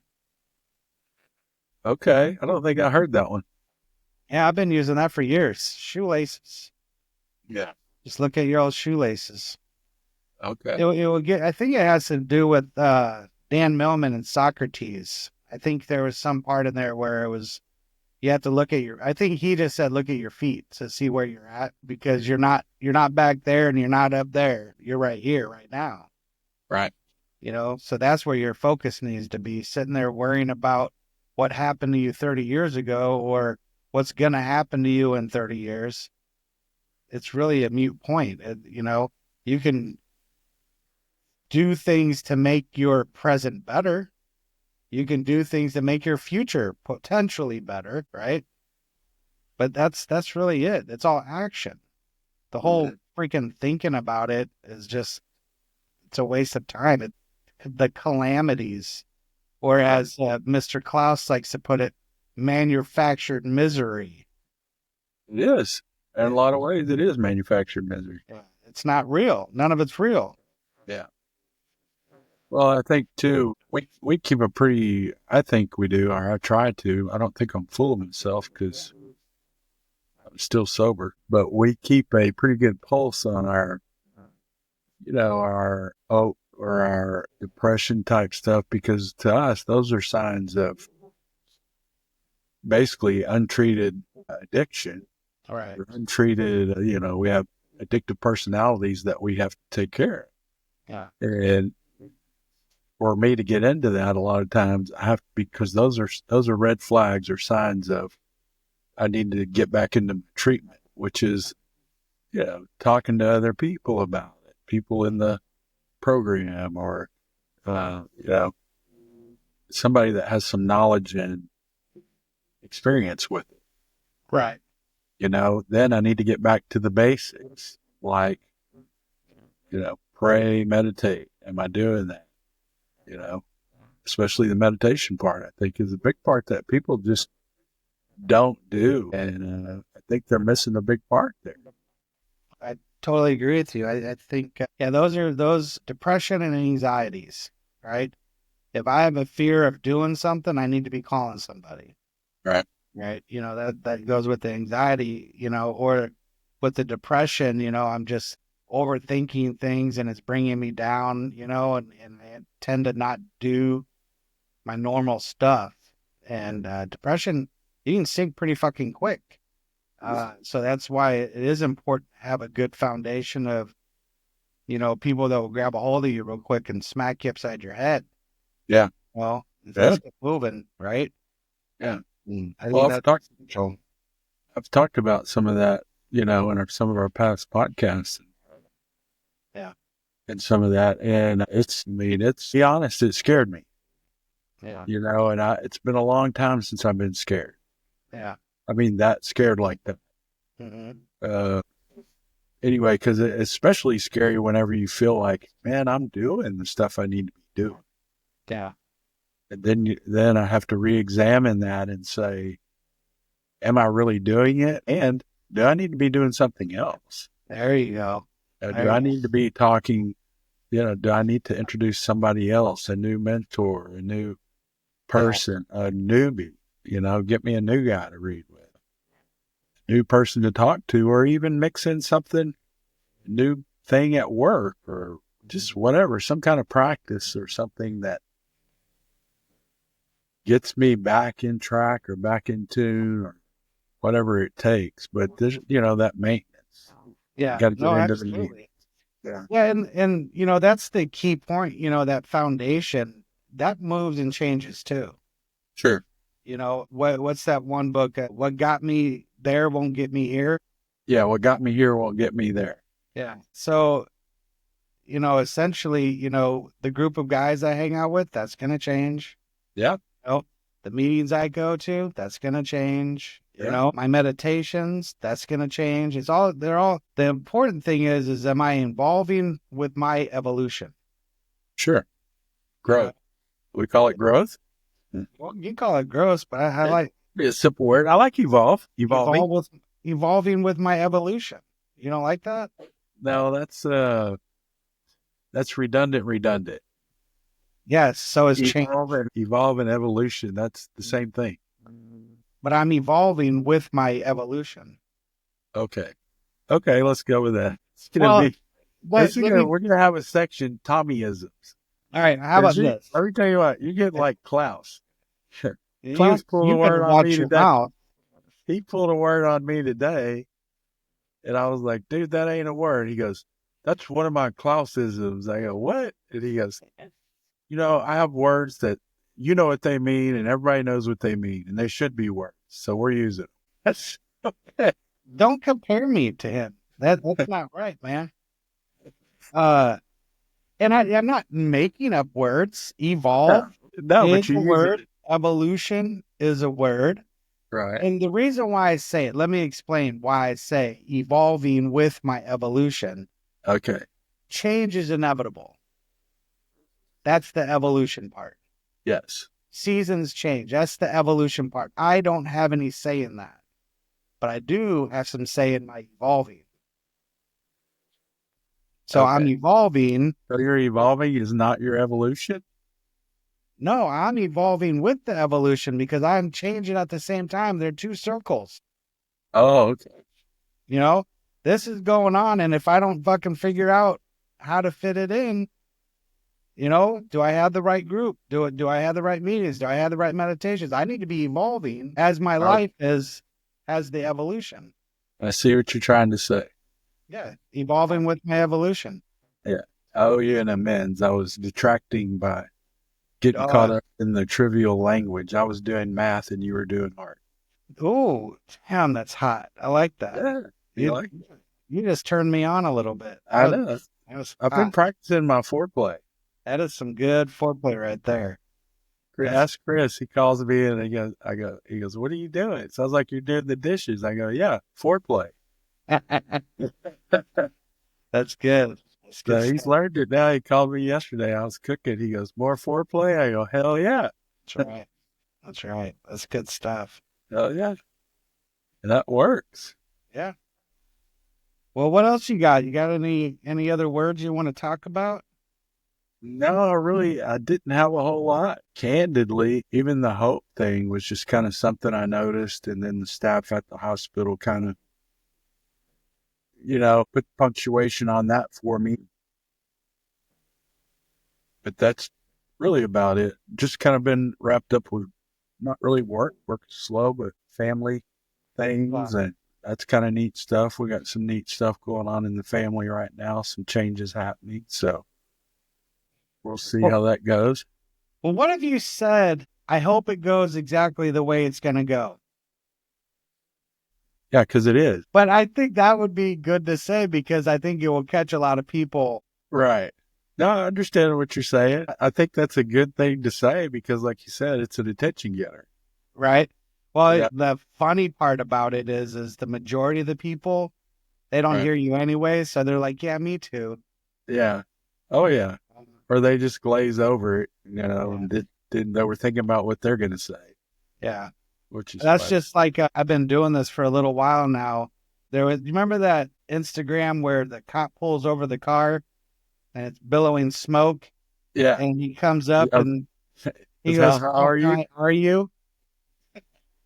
[SPEAKER 2] Okay, I don't think I heard that one.
[SPEAKER 1] Yeah, I've been using that for years. Shoelaces.
[SPEAKER 2] Yeah.
[SPEAKER 1] Just look at your old shoelaces.
[SPEAKER 2] Okay.
[SPEAKER 1] It will get, I think it has to do with Dan Millman and Socrates. I think there was some part in there where it was, you have to look at I think he just said, look at your feet to see where you're at, because you're not back there and you're not up there. You're right here, right now.
[SPEAKER 2] Right.
[SPEAKER 1] So that's where your focus needs to be, sitting there worrying about what happened to you 30 years ago or what's going to happen to you in 30 years. It's really a moot point. You can do things to make your present better. You can do things to make your future potentially better, right? But that's really it. It's all action. The whole freaking thinking about it is just, it's a waste of time. The calamities, or as Mr. Klaus likes to put it, manufactured misery.
[SPEAKER 2] It is. In a lot of ways, it is manufactured misery.
[SPEAKER 1] It's not real. None of it's real.
[SPEAKER 2] Yeah. Well, I think too, we keep a pretty, I think we do, or I try to. I don't think I'm full of myself because I'm still sober, but we keep a pretty good pulse on our hope or our depression type stuff, because to us, those are signs of basically untreated addiction.
[SPEAKER 1] All right.
[SPEAKER 2] Or untreated, we have addictive personalities that we have to take care of.
[SPEAKER 1] Yeah.
[SPEAKER 2] And for me to get into that, a lot of times I have, because those are red flags or signs of I need to get back into treatment, which is, talking to other people about it, people in the program, or, somebody that has some knowledge and experience with it.
[SPEAKER 1] Right.
[SPEAKER 2] Then I need to get back to the basics, like, pray, meditate. Am I doing that? Especially the meditation part, I think, is a big part that people just don't do. And I think they're missing a big part there.
[SPEAKER 1] I totally agree with you. I think, those are those depression and anxieties, right? If I have a fear of doing something, I need to be calling somebody.
[SPEAKER 2] Right.
[SPEAKER 1] Right. That goes with the anxiety, or with the depression, I'm just overthinking things and it's bringing me down, and I tend to not do my normal stuff. And depression, you can sink pretty fucking quick. So that's why it is important to have a good foundation of, people that will grab a hold of you real quick and smack you upside your head.
[SPEAKER 2] Yeah.
[SPEAKER 1] Well, let's get moving, right?
[SPEAKER 2] Yeah.
[SPEAKER 1] I think
[SPEAKER 2] I've talked about some of that, in some of our past podcasts.
[SPEAKER 1] Yeah.
[SPEAKER 2] And some of that. And be honest, it scared me.
[SPEAKER 1] Yeah.
[SPEAKER 2] And it's been a long time since I've been scared.
[SPEAKER 1] Yeah.
[SPEAKER 2] I mean, that scared like that.
[SPEAKER 1] Mm-hmm.
[SPEAKER 2] Anyway, because it's especially scary whenever you feel like, man, I'm doing the stuff I need to be doing.
[SPEAKER 1] Yeah.
[SPEAKER 2] And then I have to re-examine that and say, am I really doing it? And do I need to be doing something else?
[SPEAKER 1] There you go.
[SPEAKER 2] Do I need to be talking, do I need to introduce somebody else, a new mentor, a new person, a newbie, get me a new guy to read with, a new person to talk to, or even mix in something, new thing at work, or just whatever, some kind of practice or something that gets me back in track or back in tune or whatever it takes. But there's, that maintenance.
[SPEAKER 1] Yeah.
[SPEAKER 2] Got to get into
[SPEAKER 1] absolutely.
[SPEAKER 2] Yeah.
[SPEAKER 1] Yeah, and that's the key point, that foundation that moves and changes too.
[SPEAKER 2] Sure.
[SPEAKER 1] What's that one book? What got me there won't get me here.
[SPEAKER 2] Yeah. What got me here won't get me there.
[SPEAKER 1] Yeah. So, essentially, the group of guys I hang out with, that's gonna change.
[SPEAKER 2] Yeah.
[SPEAKER 1] Oh, the meetings I go to, that's going to change.
[SPEAKER 2] Yeah.
[SPEAKER 1] My meditations, that's going to change. The important thing is, am I involving with my evolution?
[SPEAKER 2] Sure.
[SPEAKER 1] You know,
[SPEAKER 2] Growth. We call it growth.
[SPEAKER 1] well, you call it gross, but I
[SPEAKER 2] It'd
[SPEAKER 1] like
[SPEAKER 2] be a simple word. I like evolve. Evolving.
[SPEAKER 1] evolve with evolving with my evolution. You don't like that?
[SPEAKER 2] No, that's redundant. Redundant.
[SPEAKER 1] Yes. So is change,
[SPEAKER 2] Evolve and evolution. That's the same thing.
[SPEAKER 1] but I'm evolving with my evolution.
[SPEAKER 2] Okay. Okay. Let's go with that. It's gonna
[SPEAKER 1] Well,
[SPEAKER 2] be.
[SPEAKER 1] but let me.
[SPEAKER 2] We're gonna have a section Tommyisms.
[SPEAKER 1] All right. How about this?
[SPEAKER 2] Let me tell you what. You get like Klaus. Sure.
[SPEAKER 1] You
[SPEAKER 2] Klaus pulled a
[SPEAKER 1] you better
[SPEAKER 2] word on
[SPEAKER 1] watch
[SPEAKER 2] me
[SPEAKER 1] your
[SPEAKER 2] today.
[SPEAKER 1] mouth.
[SPEAKER 2] He pulled a word on me today, and I was like, "Dude, that ain't a word." He goes, "That's one of my Klausisms." I go, "What?" And he goes, I have words that you know what they mean, and everybody knows what they mean, and they should be words. So we're using them. That's okay.
[SPEAKER 1] Don't compare me to him. That's not right, man. Uh, and I'm not making up words.
[SPEAKER 2] No,
[SPEAKER 1] Evolve
[SPEAKER 2] no,
[SPEAKER 1] is
[SPEAKER 2] but you
[SPEAKER 1] a
[SPEAKER 2] use it.
[SPEAKER 1] word. Evolution is a word.
[SPEAKER 2] Right.
[SPEAKER 1] And the reason why I say it, let me explain why I say evolving with my evolution.
[SPEAKER 2] Okay.
[SPEAKER 1] Change is inevitable. That's the evolution part.
[SPEAKER 2] Yes.
[SPEAKER 1] Seasons change. That's the evolution part. I don't have any say in that, but I do have some say in my evolving. So I'm
[SPEAKER 2] Okay.
[SPEAKER 1] evolving.
[SPEAKER 2] So your evolving is not your evolution?
[SPEAKER 1] No, I'm evolving with the evolution because I'm changing at the same time. They're two circles.
[SPEAKER 2] Oh, okay.
[SPEAKER 1] You know, this is going on. And if I don't fucking figure out how to fit it in, do I have the right group? Do I have the right meetings? Do I have the right meditations? I need to be evolving as my
[SPEAKER 2] Oh,
[SPEAKER 1] life has the evolution.
[SPEAKER 2] I see what you're trying to say.
[SPEAKER 1] Yeah, evolving with my evolution.
[SPEAKER 2] Yeah. I owe you an amends. I was detracting by getting caught
[SPEAKER 1] Uh,
[SPEAKER 2] up in the trivial language. I was doing math and you were doing art.
[SPEAKER 1] oh, damn, that's hot. I like that.
[SPEAKER 2] Yeah. You
[SPEAKER 1] You
[SPEAKER 2] like
[SPEAKER 1] you just turned me on a little bit.
[SPEAKER 2] I know.
[SPEAKER 1] That was
[SPEAKER 2] I've been
[SPEAKER 1] hot.
[SPEAKER 2] practicing my foreplay.
[SPEAKER 1] That is some good foreplay right there. That's
[SPEAKER 2] Ask Chris. He calls me and he goes, "What are you doing?" It sounds like you're doing the dishes. I go, "Yeah, foreplay."
[SPEAKER 1] that's good. That's good
[SPEAKER 2] So he's
[SPEAKER 1] stuff.
[SPEAKER 2] learned it now. He called me yesterday. I was cooking. He goes, "More foreplay?" I go, "Hell yeah."
[SPEAKER 1] That's right. That's right. That's good stuff.
[SPEAKER 2] Hell yeah. And that works.
[SPEAKER 1] Yeah. Well, what else you got? You got any other words you want to talk about?
[SPEAKER 2] No, I didn't have a whole lot. Candidly, even the hope thing was just kind of something I noticed. And then the staff at the hospital kind of, put punctuation on that for me. But that's really about it. Just kind of been wrapped up with not really work is slow, but family things.
[SPEAKER 1] Wow.
[SPEAKER 2] And that's kind of neat stuff. We got some neat stuff going on in the family right now, some changes happening. So we'll see
[SPEAKER 1] Well,
[SPEAKER 2] how that goes.
[SPEAKER 1] well, what have you said? I hope it goes exactly the way it's going to go.
[SPEAKER 2] Yeah, because it is.
[SPEAKER 1] But I think that would be good to say because I think it will catch a lot of people.
[SPEAKER 2] Right. No, I understand what you're saying. I think that's a good thing to say because, like you said, it's an attention getter.
[SPEAKER 1] Right. Well,
[SPEAKER 2] Yeah.
[SPEAKER 1] the funny part about it is the majority of the people, they don't
[SPEAKER 2] Right.
[SPEAKER 1] hear you anyway. So they're like, yeah, me too.
[SPEAKER 2] Yeah. Oh, yeah. Or they just glaze over it,
[SPEAKER 1] Yeah.
[SPEAKER 2] and they were thinking about what they're going to say,
[SPEAKER 1] Yeah.
[SPEAKER 2] which is
[SPEAKER 1] That's
[SPEAKER 2] funny.
[SPEAKER 1] just like I've been doing this for a little while now. You remember that Instagram where the cop pulls over the car and it's billowing smoke
[SPEAKER 2] Yeah.
[SPEAKER 1] and he comes up
[SPEAKER 2] Yeah.
[SPEAKER 1] and he
[SPEAKER 2] It's
[SPEAKER 1] goes,
[SPEAKER 2] how are you?
[SPEAKER 1] Hi, are you?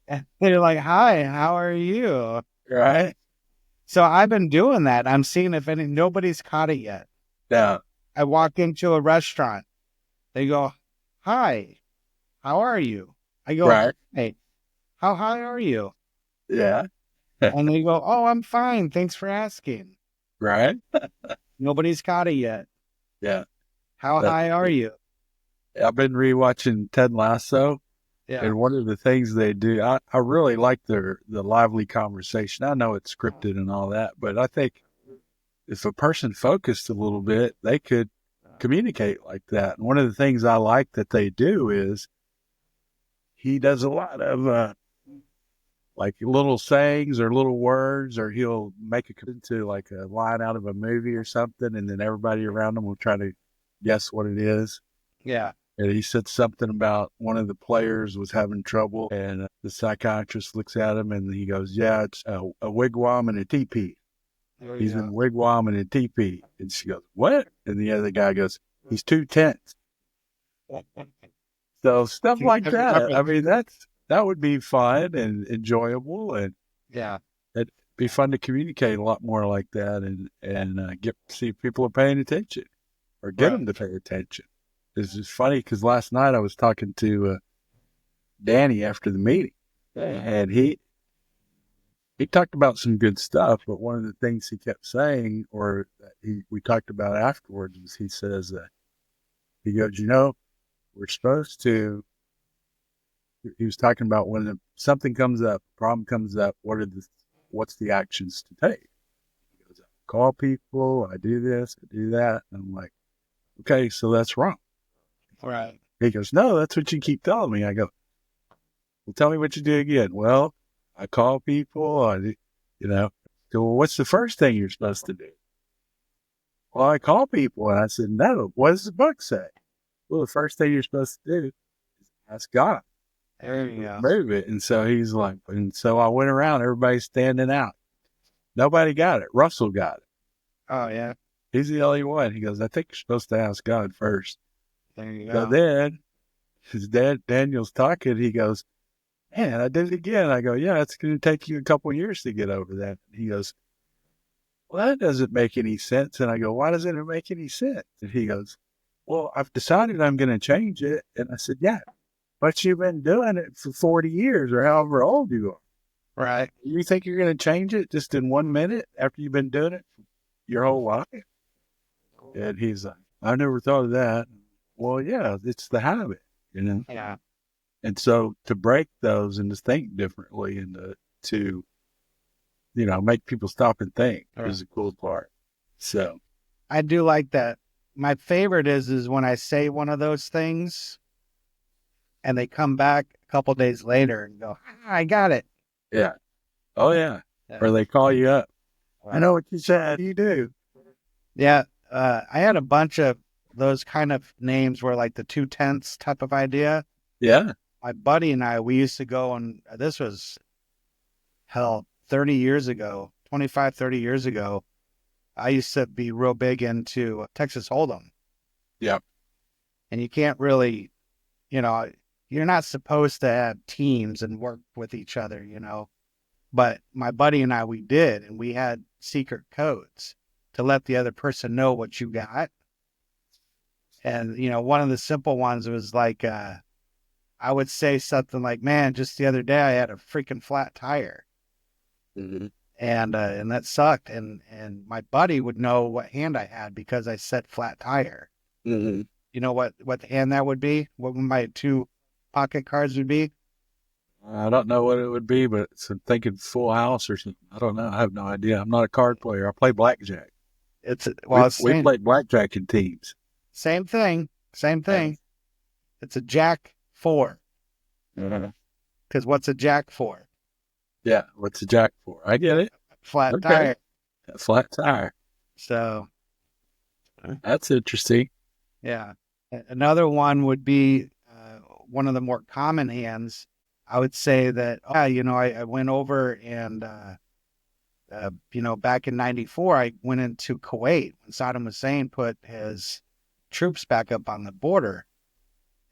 [SPEAKER 1] And they're like, hi, how are you?
[SPEAKER 2] Right.
[SPEAKER 1] So I've been doing that. I'm seeing if nobody's caught it yet.
[SPEAKER 2] Yeah.
[SPEAKER 1] I walk into a restaurant. They go, hi, how are you? I go,
[SPEAKER 2] Right.
[SPEAKER 1] hey, how high are you?
[SPEAKER 2] Yeah.
[SPEAKER 1] And they go, oh, I'm fine. Thanks for asking.
[SPEAKER 2] Right.
[SPEAKER 1] Nobody's caught it yet.
[SPEAKER 2] Yeah.
[SPEAKER 1] How
[SPEAKER 2] But
[SPEAKER 1] high are you?
[SPEAKER 2] I've been rewatching Ted Lasso,
[SPEAKER 1] Yeah.
[SPEAKER 2] and one of the things they do, I really like the lively conversation. I know it's scripted and all that, but I think if a person focused a little bit, they could communicate like that. And one of the things I like that they do is he does a lot of like little sayings or little words, or he'll make a into like a line out of a movie or something, and then everybody around him will try to guess what it is.
[SPEAKER 1] Yeah.
[SPEAKER 2] And he said something about one of the players was having trouble, and the psychiatrist looks at him and he goes, "Yeah, it's a wigwam and a teepee.
[SPEAKER 1] There you
[SPEAKER 2] He's in a
[SPEAKER 1] go.
[SPEAKER 2] wigwam and a teepee." And she goes, "What?" And the other guy goes, "He's 2 tenths." So stuff
[SPEAKER 1] I
[SPEAKER 2] like that.
[SPEAKER 1] remember.
[SPEAKER 2] I mean, that would be fun and enjoyable, and
[SPEAKER 1] Yeah.
[SPEAKER 2] it'd be fun to communicate a lot more like that, and get see if people are paying attention or get
[SPEAKER 1] Right.
[SPEAKER 2] them to pay attention. It's just funny because last night I was talking to Danny after the meeting, and he talked about some good stuff. But one of the things he kept saying, or that we talked about afterwards, was he says that he goes, we're supposed to. He was talking about when something comes up, problem comes up. What's the actions to take? He goes, I call people, I do this, I do that. And I'm like, okay, so that's wrong.
[SPEAKER 1] Right.
[SPEAKER 2] He goes, no, that's what you keep telling me. I go, well, tell me what you do again. Well, I call people, So, well, what's the first thing you're supposed to do? Well, I call people. And I said, no, what does the book say? Well, the first thing you're supposed to do is ask God.
[SPEAKER 1] There you go.
[SPEAKER 2] Move it. And so he's like, and so I went around, everybody's standing out. Nobody got it. Russell got it.
[SPEAKER 1] Oh yeah.
[SPEAKER 2] He's the only one. He goes, I think you're supposed to ask God first.
[SPEAKER 1] There you
[SPEAKER 2] So
[SPEAKER 1] go.
[SPEAKER 2] then his dad, Daniel's talking. He goes, man, I did it again. I go, yeah, it's going to take you a couple of years to get over that. He goes, well, that doesn't make any sense. And I go, why doesn't it make any sense? And he goes, well, I've decided I'm going to change it. And I said, yeah, but you've been doing it for 40 years or however old you are.
[SPEAKER 1] Right.
[SPEAKER 2] You think you're going to change it just in 1 minute after you've been doing it your whole life? And he's like, I never thought of that. Well, yeah, it's the habit.
[SPEAKER 1] Yeah.
[SPEAKER 2] And so to break those and to think differently and to make people stop and think is the cool part. So
[SPEAKER 1] I do like that. My favorite is when I say one of those things and they come back a couple days later and go, I got it.
[SPEAKER 2] yeah. Oh yeah.
[SPEAKER 1] Yeah.
[SPEAKER 2] Or they call you up. I know what you said. You do.
[SPEAKER 1] Yeah. I had a bunch of those kind of names where like the 2 tenths type of idea.
[SPEAKER 2] Yeah.
[SPEAKER 1] My buddy and I, we used to go and this was 30 years ago, 25, 30 years ago. I used to be real big into Texas Hold'em.
[SPEAKER 2] Yep.
[SPEAKER 1] And you can't really, you're not supposed to have teams and work with each other, But my buddy and I, we did, and we had secret codes to let the other person know what you got. And, one of the simple ones was like, I would say something like, man, just the other day I had a freaking flat tire.
[SPEAKER 2] Mm-hmm.
[SPEAKER 1] And that sucked. And my buddy would know what hand I had because I said flat tire.
[SPEAKER 2] Mm-hmm.
[SPEAKER 1] You know what hand that would be? What my 2 pocket cards would be?
[SPEAKER 2] I don't know what it would be, but I'm thinking Full House or something. I don't know. I have no idea. I'm not a card player. I play blackjack. We played blackjack in teams.
[SPEAKER 1] Same thing. It's a Jack 4. Because what's a Jack for?
[SPEAKER 2] Yeah, what's a Jack for? I get it.
[SPEAKER 1] Flat tire.
[SPEAKER 2] A flat tire.
[SPEAKER 1] So
[SPEAKER 2] that's interesting.
[SPEAKER 1] Yeah. Another one would be one of the more common hands. I would say that, I went over and, back in 94, I went into Kuwait when Saddam Hussein put his troops back up on the border.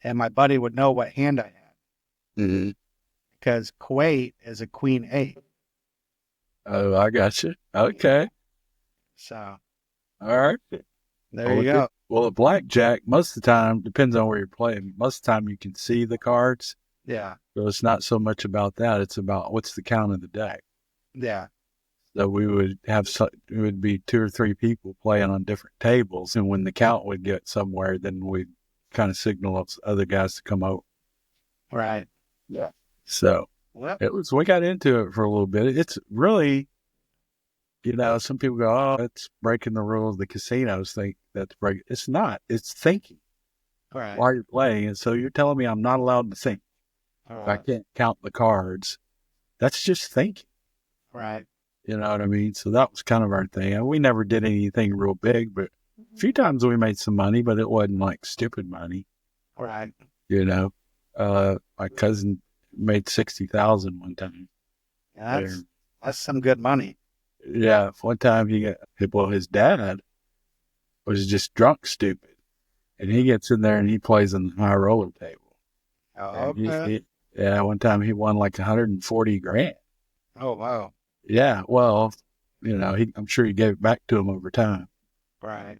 [SPEAKER 1] And my buddy would know what hand I had.
[SPEAKER 2] Mm-hmm.
[SPEAKER 1] Because Kuwait is a Queen 8.
[SPEAKER 2] Oh, I got you. Okay.
[SPEAKER 1] So.
[SPEAKER 2] All right.
[SPEAKER 1] There you go.
[SPEAKER 2] Well, a blackjack, most of the time, depends on where you're playing. Most of the time you can see the cards.
[SPEAKER 1] Yeah.
[SPEAKER 2] So it's not so much about that. It's about what's the count of the day.
[SPEAKER 1] Yeah.
[SPEAKER 2] So we would have it would be 2 or 3 people playing on different tables, and when the count would get somewhere, then we'd kind of signal us other guys to come over.
[SPEAKER 1] Right.
[SPEAKER 2] Yeah. So
[SPEAKER 1] Well,
[SPEAKER 2] we got into it for a little bit. It's really, some people go, oh, it's breaking the rules. The casinos think that's breaking. It's not. It's thinking
[SPEAKER 1] right.
[SPEAKER 2] while you're playing. And so you're telling me I'm not allowed to think. I can't count the cards. That's just thinking.
[SPEAKER 1] Right.
[SPEAKER 2] You know what I mean? So that was kind of our thing. And we never did anything real big, but a few times we made some money, but it wasn't like stupid money.
[SPEAKER 1] Right.
[SPEAKER 2] My cousin made 60,000 one time.
[SPEAKER 1] Yeah, that's some good money.
[SPEAKER 2] Yeah, one time his dad was just drunk stupid, and he gets in there and he plays on the high roller table.
[SPEAKER 1] Oh,
[SPEAKER 2] And
[SPEAKER 1] okay.
[SPEAKER 2] one time he won like 140 grand.
[SPEAKER 1] Oh, wow.
[SPEAKER 2] Yeah, well, I'm sure he gave it back to him over time.
[SPEAKER 1] Right.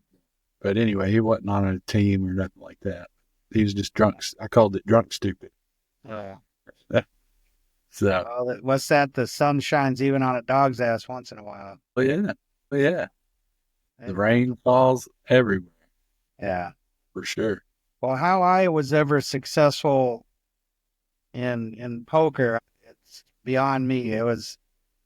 [SPEAKER 2] But anyway, he wasn't on a team or nothing like that. He was just drunk. I called it drunk stupid.
[SPEAKER 1] Yeah.
[SPEAKER 2] So,
[SPEAKER 1] Well, what's that? The sun shines even on a dog's ass once in a while.
[SPEAKER 2] yeah. The rain falls everywhere.
[SPEAKER 1] Yeah.
[SPEAKER 2] For sure.
[SPEAKER 1] Well, how I was ever successful in poker, it's beyond me. It was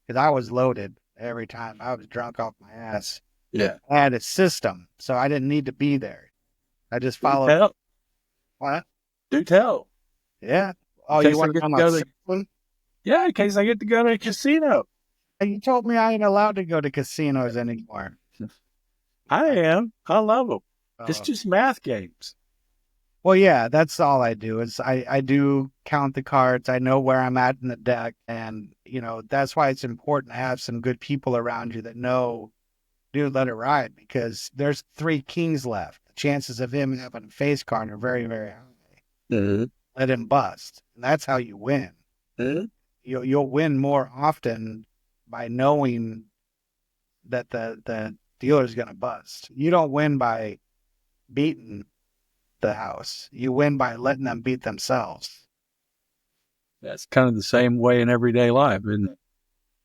[SPEAKER 1] because I was loaded every time. I was drunk off my ass.
[SPEAKER 2] Yeah.
[SPEAKER 1] I had a system, so I didn't need to be there. I just
[SPEAKER 2] Do
[SPEAKER 1] followed.
[SPEAKER 2] tell.
[SPEAKER 1] What?
[SPEAKER 2] Do tell.
[SPEAKER 1] Yeah. Oh,
[SPEAKER 2] In
[SPEAKER 1] you
[SPEAKER 2] case I
[SPEAKER 1] want to
[SPEAKER 2] get
[SPEAKER 1] come
[SPEAKER 2] to
[SPEAKER 1] on
[SPEAKER 2] go to,
[SPEAKER 1] system?
[SPEAKER 2] yeah, in case I get to go to a casino.
[SPEAKER 1] You told me I ain't allowed to go to casinos anymore.
[SPEAKER 2] I am. I love them. It's
[SPEAKER 1] Oh.
[SPEAKER 2] just math games.
[SPEAKER 1] Well, yeah, that's all I do is I do count the cards. I know where I'm at in the deck. And, that's why it's important to have some good people around you that know, dude, let it ride because there's 3 kings left. The chances of him having a face card are very, very high.
[SPEAKER 2] Mm-hmm.
[SPEAKER 1] Let him bust. And that's how you win.
[SPEAKER 2] Mm-hmm.
[SPEAKER 1] You'll win more often by knowing that the dealer's going to bust. You don't win by beating the house. You win by letting them beat themselves.
[SPEAKER 2] That's kind of the same way in everyday life, isn't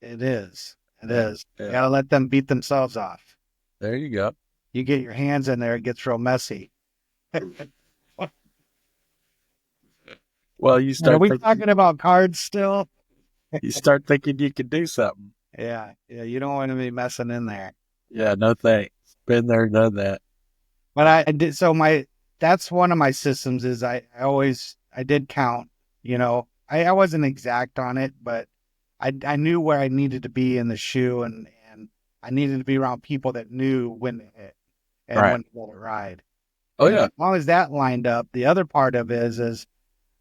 [SPEAKER 2] it?
[SPEAKER 1] It is. It is.
[SPEAKER 2] Yeah.
[SPEAKER 1] You gotta let them beat themselves off.
[SPEAKER 2] There you go.
[SPEAKER 1] You get your hands in there, it gets real messy.
[SPEAKER 2] Well, you
[SPEAKER 1] Are
[SPEAKER 2] start
[SPEAKER 1] we
[SPEAKER 2] thinking,
[SPEAKER 1] talking about cards still?
[SPEAKER 2] you start thinking you can do something.
[SPEAKER 1] Yeah. You don't want to be messing in there.
[SPEAKER 2] Yeah, no thanks. Been there, done that.
[SPEAKER 1] But I did. So that's one of my systems is I did count. I wasn't exact on it, but I knew where I needed to be in the shoe, and I needed to be around people that knew when to hit and
[SPEAKER 2] Right.
[SPEAKER 1] when to let it ride.
[SPEAKER 2] Oh,
[SPEAKER 1] And
[SPEAKER 2] yeah.
[SPEAKER 1] as long as that lined up, the other part of it is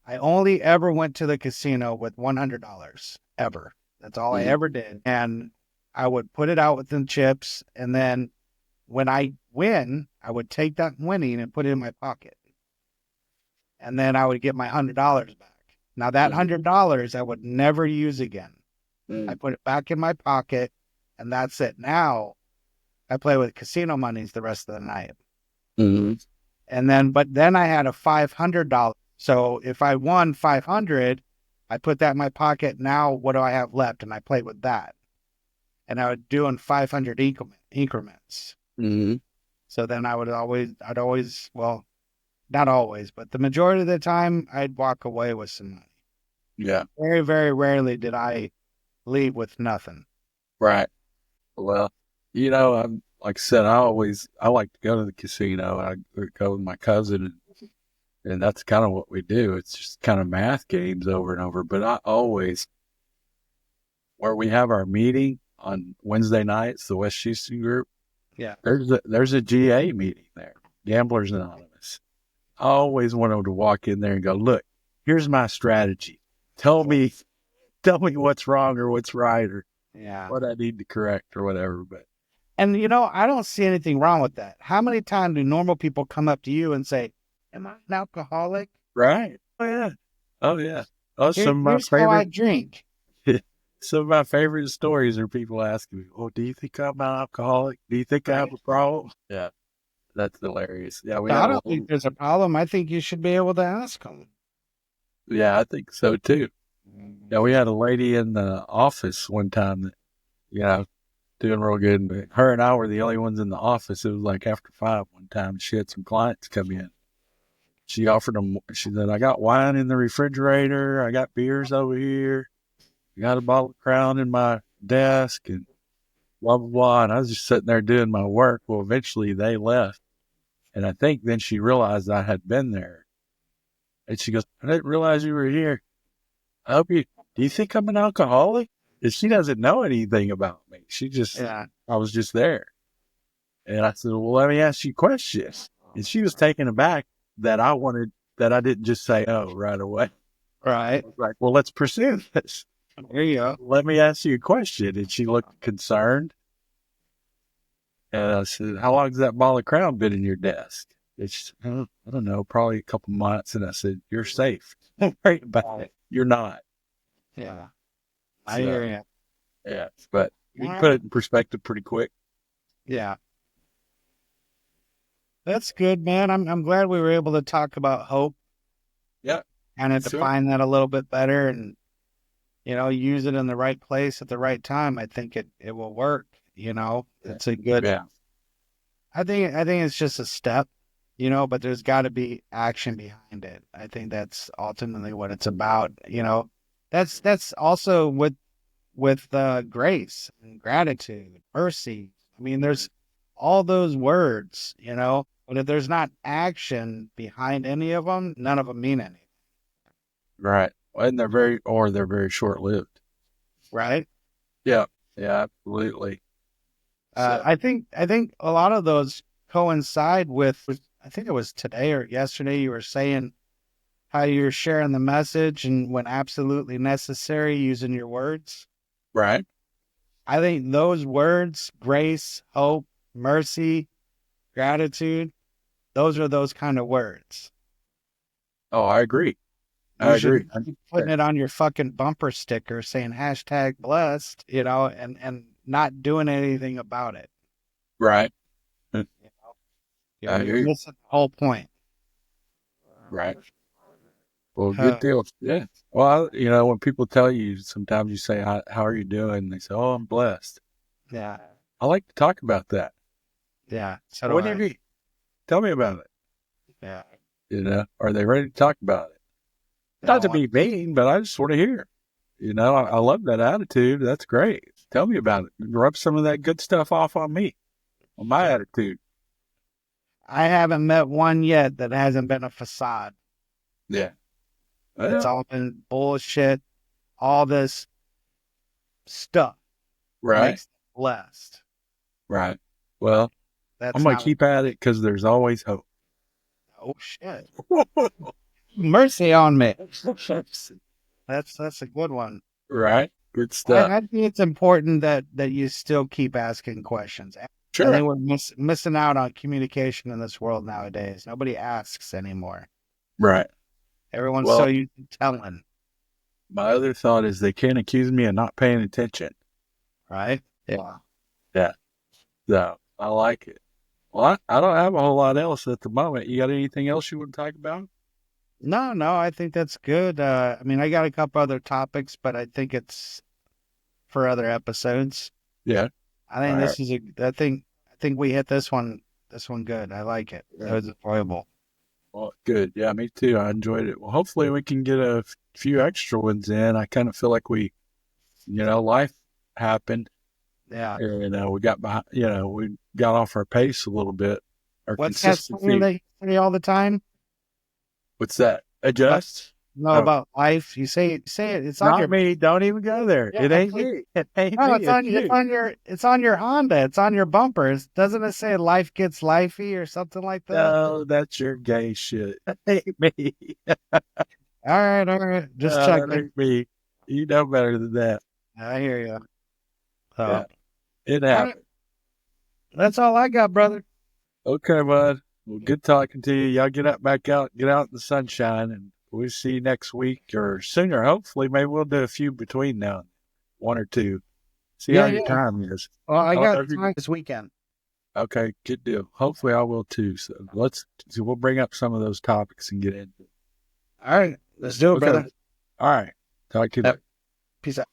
[SPEAKER 1] I only ever went to the casino with $100 ever. That's all I
[SPEAKER 2] Mhm.
[SPEAKER 1] ever did. And I would put it out with the chips. And then when I win, I would take that winning and put it in my pocket. And then I would get my $100 back. Now that
[SPEAKER 2] Mhm.
[SPEAKER 1] $100 I would never use again.
[SPEAKER 2] Mm.
[SPEAKER 1] I put it back in my pocket and that's it. Now I play with casino monies the rest of the night.
[SPEAKER 2] Mm-hmm.
[SPEAKER 1] But then I had a $500. So if I won 500, I put that in my pocket. Now what do I have left? And I played with that. And I would do in 500 increments.
[SPEAKER 2] Mm-hmm.
[SPEAKER 1] So then I'd always, well, not always, but the majority of the time I'd walk away with some money.
[SPEAKER 2] Yeah.
[SPEAKER 1] Very, very rarely did I leave with nothing.
[SPEAKER 2] Right. Well, I'm like I said, I like to go to the casino. I go with my cousin, and that's kind of what we do. It's just kind of math games over and over. But I always, where we have our meeting on Wednesday nights, the West Houston group,
[SPEAKER 1] Yeah.
[SPEAKER 2] there's a GA meeting there, Gamblers Anonymous. I always want them to walk in there and go, look, here's my strategy. Tell me what's wrong or what's right or what I need to correct or whatever. But
[SPEAKER 1] And I don't see anything wrong with that. How many times do normal people come up to you and say, "Am I an alcoholic?"
[SPEAKER 2] right. Oh yeah. Oh yeah. Oh,
[SPEAKER 1] Here's how I drink.
[SPEAKER 2] some of my favorite stories are people asking me, "Oh, do you think I'm an alcoholic? Do you think I have a problem?" Yeah, that's hilarious. Yeah,
[SPEAKER 1] I don't think there's a problem. I think you should be able to ask them.
[SPEAKER 2] Yeah, I think so too. Yeah, we had a lady in the office one time that, doing real good. But her and I were the only ones in the office. It was like after 5 one time. She had some clients come in. She offered them, she said, I got wine in the refrigerator. I got beers over here. I got a bottle of Crown in my desk and blah, blah, blah. And I was just sitting there doing my work. Well, eventually they left. And I think then she realized I had been there. And she goes, I didn't realize you were here. Do you think I'm an alcoholic? And she doesn't know anything about me. I was just there. And I said, well, let me ask you a question. And she was taken aback that I didn't just say, oh, right away.
[SPEAKER 1] Right.
[SPEAKER 2] I was like, well, let's pursue this.
[SPEAKER 1] There you go.
[SPEAKER 2] Let me ask you a question. And she looked concerned. And I said, how long has that ball of Crown been in your desk? It's, I don't know, probably a couple months. And I said, you're safe. Don't worry about it. You're not.
[SPEAKER 1] Yeah. I hear you.
[SPEAKER 2] Yeah. But you can put it in perspective pretty quick.
[SPEAKER 1] Yeah. That's good, man. I'm glad we were able to talk about hope.
[SPEAKER 2] Yeah.
[SPEAKER 1] Kind of define that a little bit better and, use it in the right place at the right time. I think it will work. It's a good, I think it's just a step, but there's got to be action behind it. I think that's ultimately what it's about. That's also with grace and gratitude, mercy. I mean, there's all those words, but if there's not action behind any of them, none of them mean anything.
[SPEAKER 2] Right. And they're very short-lived.
[SPEAKER 1] Right.
[SPEAKER 2] Yeah. Yeah, absolutely.
[SPEAKER 1] I think a lot of those coincide with, I think it was today or yesterday, you were saying how you're sharing the message and when absolutely necessary, using your words.
[SPEAKER 2] Right.
[SPEAKER 1] I think those words, grace, hope, mercy, gratitude, those are those kind of words.
[SPEAKER 2] Oh, I agree. I agree.
[SPEAKER 1] Keep putting it on your fucking bumper sticker saying #blessed, and not doing anything about it.
[SPEAKER 2] Right.
[SPEAKER 1] You're missing the whole point.
[SPEAKER 2] Right. Well, good deal. Yeah. Well, when people tell you, sometimes you say, how are you doing? They say, oh, I'm blessed.
[SPEAKER 1] Yeah.
[SPEAKER 2] I like to talk about that.
[SPEAKER 1] Yeah. So do
[SPEAKER 2] What
[SPEAKER 1] I.
[SPEAKER 2] do you tell me about it?
[SPEAKER 1] Yeah.
[SPEAKER 2] Are they ready to talk about it? Not to be mean, but I just want to hear. I love that attitude. That's great. Tell me about it. Rub some of that good stuff off on me, on my attitude.
[SPEAKER 1] I haven't met one yet that hasn't been a facade.
[SPEAKER 2] Yeah.
[SPEAKER 1] It's all been bullshit. All this stuff.
[SPEAKER 2] Right.
[SPEAKER 1] Makes them blessed.
[SPEAKER 2] Right. Well, I'm going to keep at it because there's always hope.
[SPEAKER 1] Oh, shit. Mercy on me. That's a good one.
[SPEAKER 2] Right. Good stuff.
[SPEAKER 1] I think it's important that you still keep asking questions.
[SPEAKER 2] Sure.
[SPEAKER 1] I think we're missing out on communication in this world nowadays. Nobody asks anymore.
[SPEAKER 2] Right.
[SPEAKER 1] Everyone's so used to telling.
[SPEAKER 2] My other thought is they can't accuse me of not paying attention.
[SPEAKER 1] Right? Yeah.
[SPEAKER 2] Yeah. So I like it. Well, I don't have a whole lot else at the moment. You got anything else you want to talk about?
[SPEAKER 1] No, I think that's good. I got a couple other topics, but I think it's for other episodes.
[SPEAKER 2] Yeah.
[SPEAKER 1] I think I think we hit this one good. I like it. It was enjoyable.
[SPEAKER 2] Well, good. Yeah, me too. I enjoyed it. Well, hopefully we can get a few extra ones in. I kind of feel like life happened.
[SPEAKER 1] Yeah.
[SPEAKER 2] And we got behind, we got off our pace a little bit.
[SPEAKER 1] What's that saying they say all the time?
[SPEAKER 2] What's that? Adjust?
[SPEAKER 1] About life. You say it. It's on your
[SPEAKER 2] me. Don't even go there.
[SPEAKER 1] Yeah,
[SPEAKER 2] it ain't me. It ain't
[SPEAKER 1] no,
[SPEAKER 2] me.
[SPEAKER 1] It's on your Honda. It's on your bumpers. Doesn't it say life gets lifey or something like that?
[SPEAKER 2] No, that's your gay shit. It ain't me.
[SPEAKER 1] All right. Just check.
[SPEAKER 2] It ain't me. You know better than that.
[SPEAKER 1] I hear you.
[SPEAKER 2] Yeah, it happened.
[SPEAKER 1] That's all I got, brother.
[SPEAKER 2] Okay, bud. Well, good talking to you. Y'all get back out, get out in the sunshine, and we'll see you next week or sooner. Hopefully, maybe we'll do a few between now, one or two. See how your time is.
[SPEAKER 1] Well, I got time this weekend.
[SPEAKER 2] Okay, good deal. Hopefully, I will too. So we'll bring up some of those topics and get into it.
[SPEAKER 1] All right, let's do it, brother.
[SPEAKER 2] All right, talk to you later.
[SPEAKER 1] Peace out.